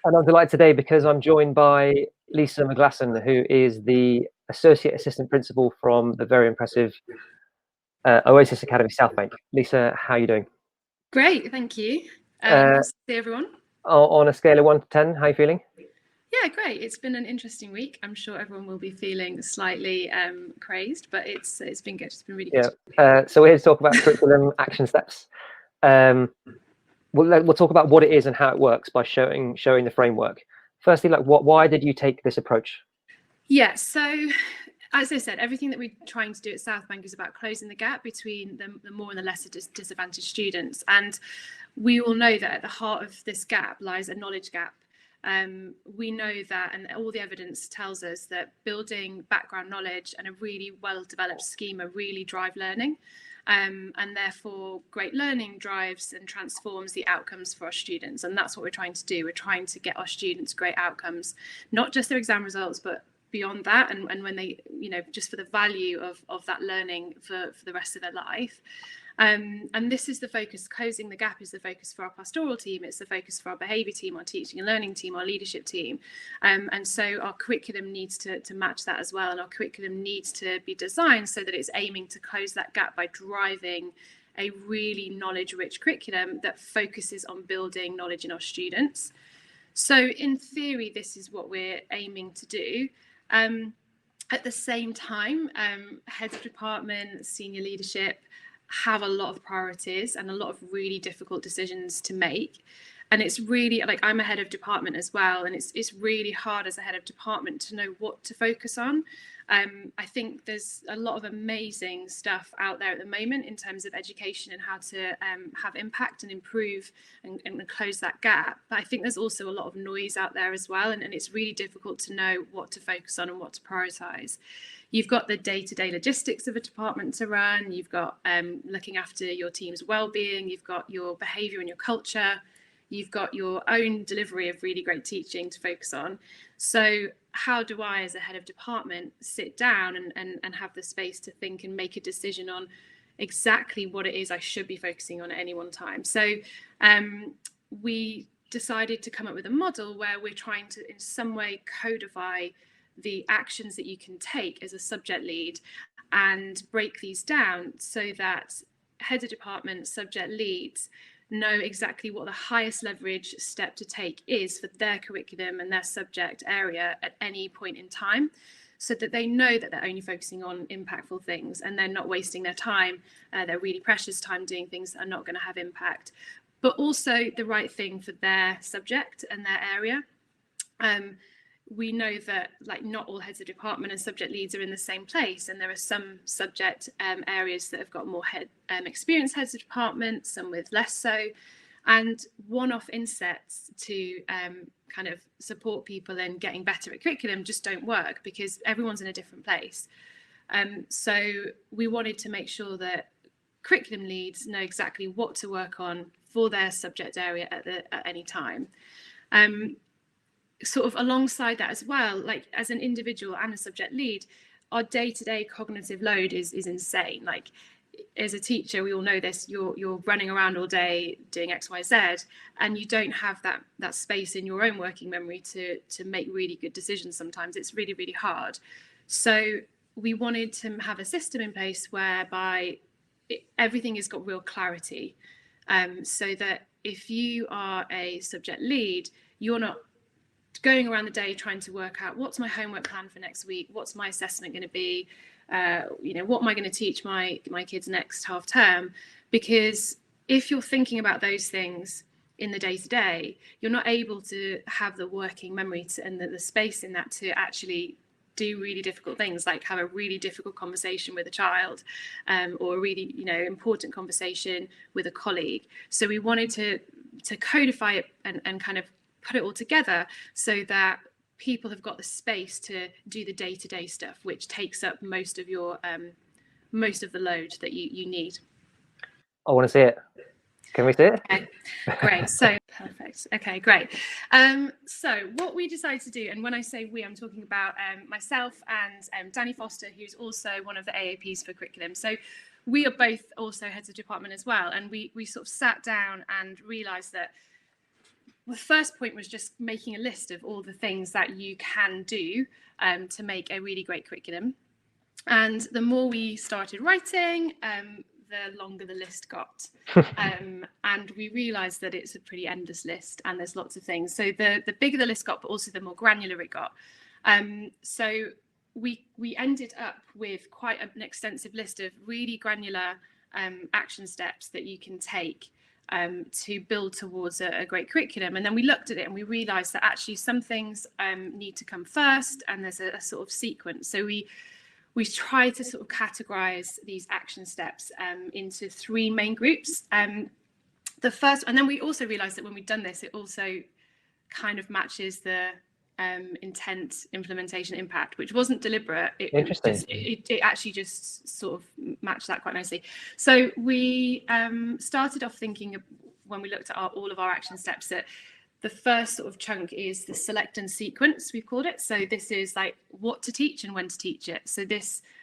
And I'm delighted today because I'm joined by Lisa McGlasson, who is the Associate Assistant Principal from the very impressive Oasis Academy Southbank. Lisa, how are you doing? Great, thank you. Nice to see everyone. On a scale of 1 to 10, how are you feeling? Yeah, great. It's been an interesting week. I'm sure everyone will be feeling slightly crazed, but it's been good. It's been really good. Yeah. So we're here to talk about curriculum action steps. We'll talk about what it is and how it works by showing the framework. Firstly, why did you take this approach? Yeah, so as I said, everything that we're trying to do at Southbank is about closing the gap between the more and the lesser disadvantaged students. And we all know that at the heart of this gap lies a knowledge gap. We know that, and all the evidence tells us that building background knowledge and a really well-developed schema really drive learning. And therefore great learning drives and transforms the outcomes for our students. And that's what we're trying to do. We're trying to get our students great outcomes, not just their exam results, but beyond that, and when they, just for the value of that learning for the rest of their life. And this is the focus. Closing the gap is the focus for our pastoral team. It's the focus for our behaviour team, our teaching and learning team, our leadership team. And so our curriculum needs to match that as well. And our curriculum needs to be designed so that it's aiming to close that gap by driving a really knowledge-rich curriculum that focuses on building knowledge in our students. So in theory, this is what we're aiming to do. At the same time, heads of department, senior leadership have a lot of priorities and a lot of really difficult decisions to make. And it's really, like, I'm a head of department as well, and it's really hard as a head of department to know what to focus on. I think there's a lot of amazing stuff out there at the moment in terms of education and how to have impact and improve and close that gap. But I think there's also a lot of noise out there as well, and it's really difficult to know what to focus on and what to prioritise. You've got the day-to-day logistics of a department to run, you've got looking after your team's well-being, you've got your behaviour and your culture, you've got your own delivery of really great teaching to focus on. So how do I, as a head of department, sit down and have the space to think and make a decision on exactly what it is I should be focusing on at any one time? So we decided to come up with a model where we're trying to, in some way, codify the actions that you can take as a subject lead and break these down so that heads of department, subject leads, know exactly what the highest leverage step to take is for their curriculum and their subject area at any point in time, so that they know that they're only focusing on impactful things and they're not wasting their time, their really precious time, doing things that are not going to have impact, but also the right thing for their subject and their area. We know that, like, not all heads of department and subject leads are in the same place, and there are some subject areas that have got more experienced heads of department, some with less so, and one-off insets to kind of support people in getting better at curriculum just don't work because everyone's in a different place. So we wanted to make sure that curriculum leads know exactly what to work on for their subject area at any time. Sort of alongside that as well, like as an individual and a subject lead, our day-to-day cognitive load is insane. Like, as a teacher, we all know this, you're running around all day doing XYZ, and you don't have that space in your own working memory to make really good decisions. Sometimes it's really, really hard. So we wanted to have a system in place whereby everything has got real clarity, so that if you are a subject lead, you're not going around the day trying to work out what's my homework plan for next week, what's my assessment going to be, what am I going to teach my kids next half term? Because if you're thinking about those things in the day-to-day, you're not able to have the working memory and the space in that to actually do really difficult things, like have a really difficult conversation with a child, or a really important conversation with a colleague. So we wanted to codify it and kind of put it all together so that people have got the space to do the day-to-day stuff, which takes up most of the load that you need. I want to see it. Can we see it? Okay, great. So perfect. Okay, great. So what we decided to do, and when I say we, I'm talking about myself and Danny Foster, who's also one of the AAPs for curriculum. So we are both also heads of department as well, and we sort of sat down and realised that the first point was just making a list of all the things that you can do to make a really great curriculum. And the more we started writing, the longer the list got. And we realized that it's a pretty endless list and there's lots of things. So the bigger the list got, but also the more granular it got. So we ended up with quite an extensive list of really granular action steps that you can take to build towards a great curriculum. And then we looked at it and we realized that actually some things need to come first, and there's a sort of sequence. So we try to sort of categorize these action steps into three main groups. The first, and then we also realized that when we've done this, it also kind of matches the intent, implementation, impact, which wasn't deliberate. Interesting. It actually just sort of matched that quite nicely. So we started off thinking of, when we looked at all of our action steps, that the first sort of chunk is the select and sequence, we've called it. So this is like what to teach and when to teach it. So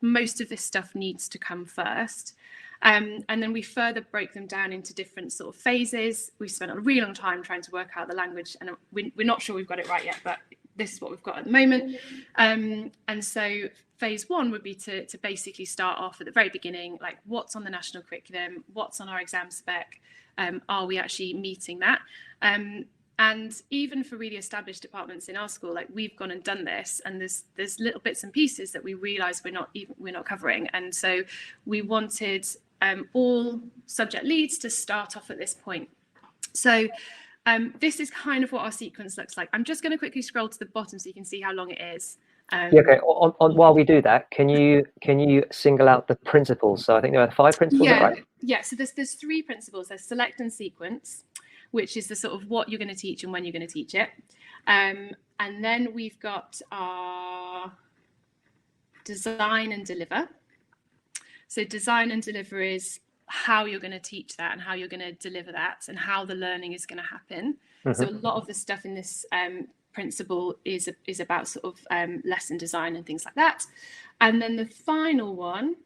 most of this stuff needs to come first. And then we further broke them down into different sort of phases. We spent a really long time trying to work out the language, and we're not sure we've got it right yet, but this is what we've got at the moment. And so phase one would be to basically start off at the very beginning, like what's on the national curriculum, what's on our exam spec, are we actually meeting that? And even for really established departments in our school, like we've gone and done this, and there's little bits and pieces that we realise we're not covering. And so we wanted all subject leads to start off at this point. So this is kind of what our sequence looks like. I'm just going to quickly scroll to the bottom so you can see how long it is. Okay. While we do that, can you single out the principles? So I think there are 5 principles. Yeah, right? Yeah. So there's 3 principles. There's select and sequence, which is the sort of what you're going to teach and when you're going to teach it. And then we've got our design and deliver. So design and deliver is how you're going to teach that and how you're going to deliver that and how the learning is going to happen. So a lot of the stuff in this principle is about sort of lesson design and things like that. And then the final one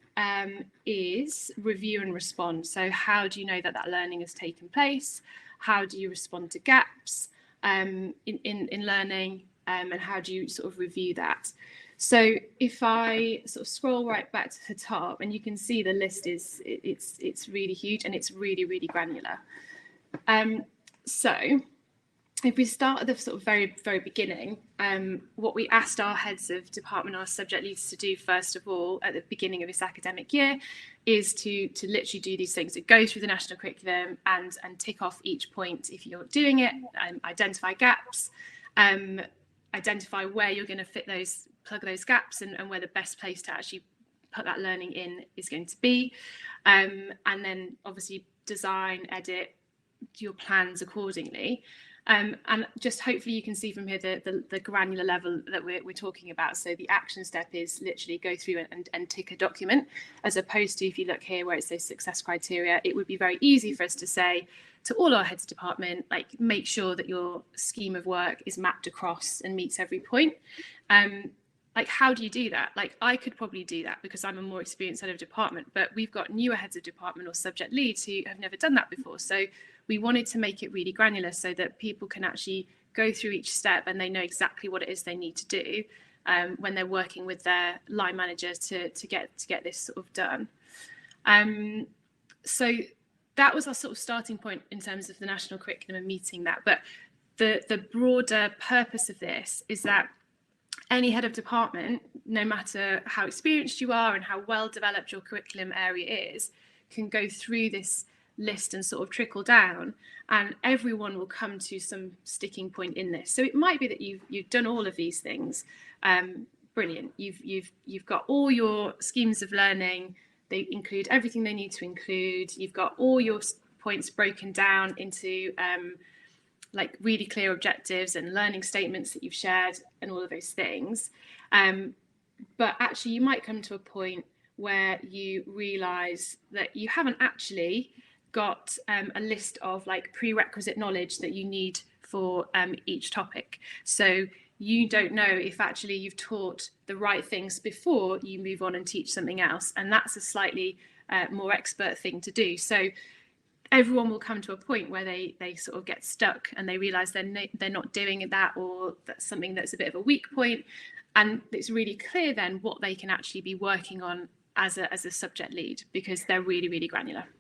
is review and respond. So how do you know that learning has taken place? How do you respond to gaps in learning, and how do you sort of review that? So if I sort of scroll right back to the top, and you can see the list it's really huge and it's really, really granular. So if we start at the sort of very, very beginning, what we asked our heads of department, our subject leaders, to do first of all at the beginning of this academic year is to literally do these things, to go through the national curriculum and tick off each point if you're doing it, identify gaps, identify where you're going to plug those gaps and where the best place to actually put that learning in is going to be. And then obviously design, edit your plans accordingly. And just hopefully you can see from here the granular level that we're talking about. So the action step is literally go through and tick a document, as opposed to if you look here where it says success criteria, it would be very easy for us to say to all our heads of department, like make sure that your scheme of work is mapped across and meets every point. Like how do you do that? Like I could probably do that because I'm a more experienced head of department, but we've got newer heads of department or subject leads who have never done that before. So we wanted to make it really granular so that people can actually go through each step and they know exactly what it is they need to do when they're working with their line managers to get this sort of done. So that was our sort of starting point in terms of the national curriculum and meeting that. But the broader purpose of this is that any head of department, no matter how experienced you are and how well developed your curriculum area is, can go through this list and sort of trickle down, and everyone will come to some sticking point in this. So it might be that you've done all of these things, brilliant. You've got all your schemes of learning. They include everything they need to include. You've got all your points broken down into like really clear objectives and learning statements that you've shared and all of those things. But actually you might come to a point where you realize that you haven't actually got a list of like prerequisite knowledge that you need for each topic. So you don't know if actually you've taught the right things before you move on and teach something else. And that's a slightly more expert thing to do. So everyone will come to a point where they sort of get stuck and they realize they're not doing that, or that's something that's a bit of a weak point, and it's really clear then what they can actually be working on as a subject lead, because they're really, really granular.